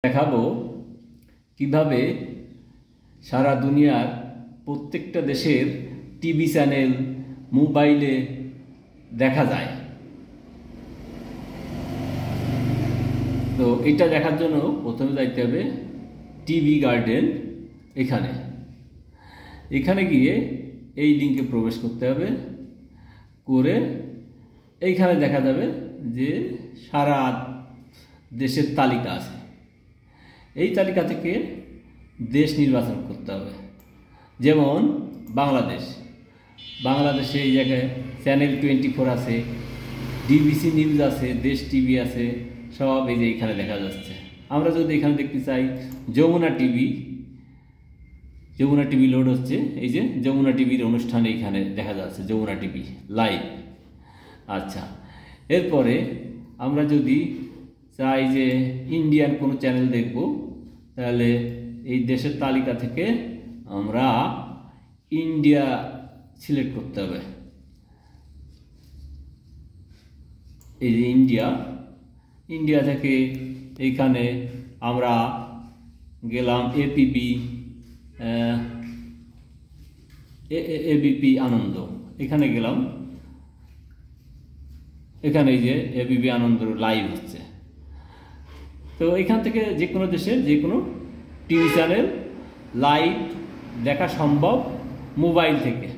দেখাবো কিভাবে সারা দুনিয়ার প্রত্যেকটা দেশের টিভি চ্যানেল মোবাইলে দেখা যায়। তো এটা দেখার জন্য প্রথমে যাইতে হবে টিভি গার্ডেন। এখানে গিয়ে এই লিঙ্কে প্রবেশ করতে হবে, করে এইখানে দেখা যাবে যে সারা দেশের তালিকা আছে। এই তালিকা থেকে দেশ নির্বাচন করতে হবে। যেমন বাংলাদেশে এই জায়গায় চ্যানেল 24 আছে, ডিবিসি নিউজ আছে, দেশ টিভি আছে, সব এই যে এখানে দেখা যাচ্ছে। আমরা যদি এখানে দেখতে চাই যমুনা টিভি লোড হচ্ছে, এই যে যমুনা টিভির অনুষ্ঠান এইখানে দেখা যাচ্ছে, যমুনা টিভি লাইভ। আচ্ছা, এরপরে আমরা যদি চাই যে ইন্ডিয়ান কোনো চ্যানেল দেখব, তাহলে এই দেশের তালিকা থেকে আমরা ইন্ডিয়া সিলেক্ট করতে হবে। এই যে ইন্ডিয়া থেকে এইখানে আমরা গেলাম এবিপি আনন্দ, এখানে গেলাম। এখানে এই যে এবিপি আনন্দ লাইভ হচ্ছে। তো এখান থেকে যে কোনো দেশের যে কোনো টিভি চ্যানেল লাইভ দেখা সম্ভব মোবাইল থেকে।